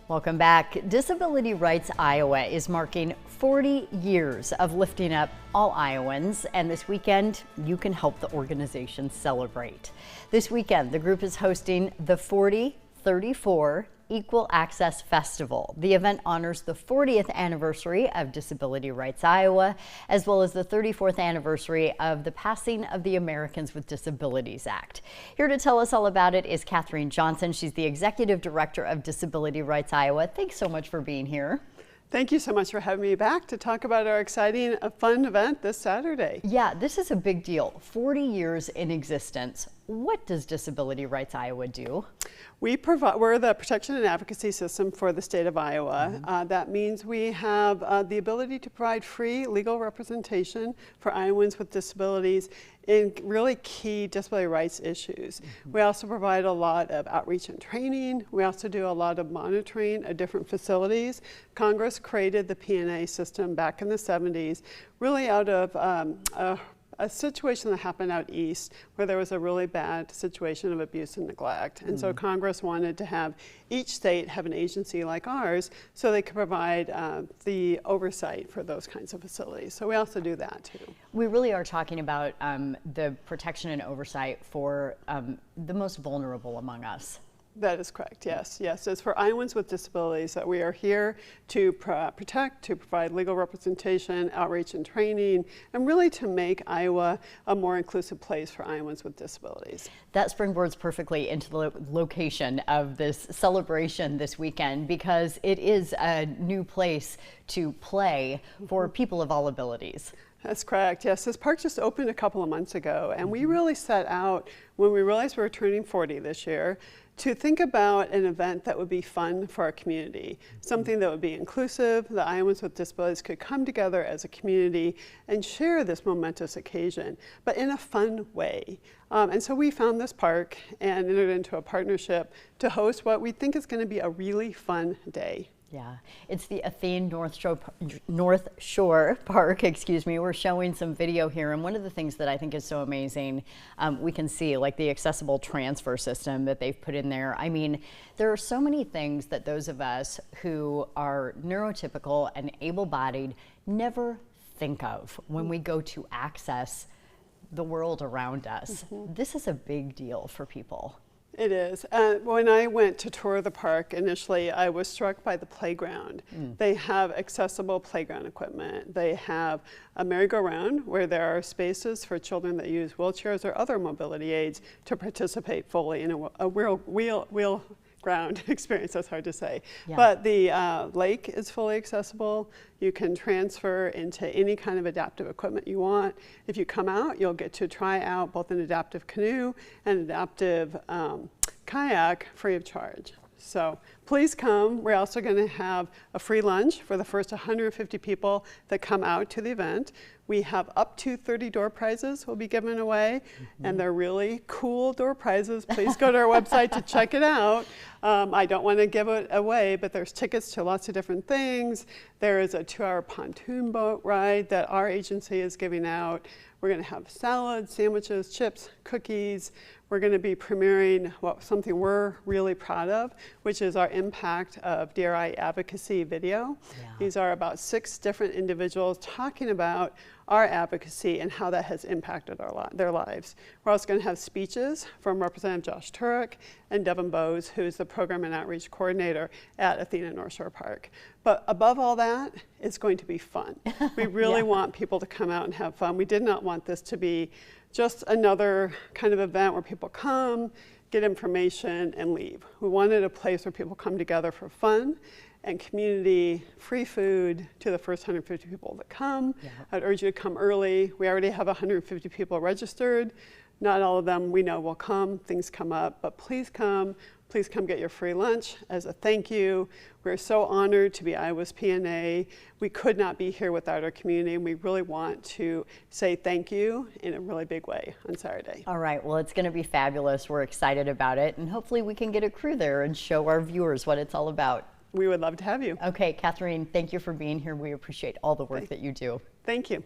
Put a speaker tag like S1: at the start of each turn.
S1: Welcome back. Disability Rights Iowa is marking 40 years of lifting up all Iowans, and this weekend you can help the organization celebrate. This weekend the group is hosting the 4034 Equal Access Festival. The event honors the 40th anniversary of Disability Rights Iowa, as well as the 34th anniversary of the passing of the Americans with Disabilities Act. Here to tell us all about it is Catherine Johnson. She's the Executive Director of Disability Rights Iowa. Thanks so much for being here.
S2: Thank you so much for having me back to talk about our exciting, fun event this Saturday.
S1: Yeah, this is a big deal. 40 years in existence. What does Disability Rights Iowa do?
S2: We're the protection and advocacy system for the state of Iowa. That means we have the ability to provide free legal representation for Iowans with disabilities in really key disability rights issues. We also provide a lot of outreach and training. We also do a lot of monitoring of different facilities. Congress created the P&A system back in the 70s, really out of a situation that happened out east where there was a really bad situation of abuse and neglect. And so Congress wanted to have each state have an agency like ours so they could provide the oversight for those kinds of facilities. So we also do that too.
S1: We really are talking about the protection and oversight for the most vulnerable among us.
S2: That is correct, yes. Yes, it's for Iowans with disabilities that we are here to protect, to provide legal representation, outreach and training, and really to make Iowa a more inclusive place for Iowans with disabilities.
S1: That springboards perfectly into the location of this celebration this weekend, because it is a new place to play for people of all abilities.
S2: That's correct, yes. This park just opened a couple of months ago, and we really set out, when we realized we were turning 40 this year, to think about an event that would be fun for our community, something that would be inclusive, that Iowans with disabilities could come together as a community and share this momentous occasion, but in a fun way. And so we found this park and entered into a partnership to host what we think is going to be a really fun day.
S1: Yeah, it's the Athene North Shore Park, excuse me. We're showing some video here, and one of the things that I think is so amazing, we can see like the accessible transfer system that they've put in there. I mean, there are so many things that those of us who are neurotypical and able-bodied never think of when we go to access the world around us. This is a big deal for people.
S2: It is. When I went to tour the park initially, I was struck by the playground. They have accessible playground equipment. They have a merry-go-round where there are spaces for children that use wheelchairs or other mobility aids to participate fully in a wheel ground experience. That's hard to say. Yeah. But the lake is fully accessible. You can transfer into any kind of adaptive equipment you want. If you come out, you'll get to try out both an adaptive canoe and adaptive kayak free of charge. So please come. We're also going to have a free lunch for the first 150 people that come out to the event. We have up to 30 door prizes will be given away, and they're really cool door prizes. Please go to our website to check it out. I don't want to give it away, but there's tickets to lots of different things. There is a 2-hour pontoon boat ride that our agency is giving out. We're going to have salads, sandwiches, chips, cookies. We're going to be premiering something we're really proud of, which is our Impact of DRI Advocacy video. Yeah. These are about 6 different individuals talking about our advocacy and how that has impacted their lives. We're also going to have speeches from Representative Josh Turek and Devin Bowes, who's the Program and Outreach Coordinator at Athene North Shore Park. But above all that, it's going to be fun. We really want people to come out and have fun. We did not want this to be just another kind of event where people come, get information, and leave. We wanted a place where people come together for fun and community, free food to the first 150 people that come. Yeah. I'd urge you to come early. We already have 150 people registered. Not all of them we know will come. Things come up, but please come. Please come get your free lunch as a thank you. We're so honored to be Iowa's P&A. We could not be here without our community, and we really want to say thank you in a really big way on Saturday.
S1: All right, well, it's going to be fabulous. We're excited about it, and hopefully we can get a crew there and show our viewers what it's all about.
S2: We would love to have you.
S1: Okay, Catherine, thank you for being here. We appreciate all the work that you do.
S2: Thank you.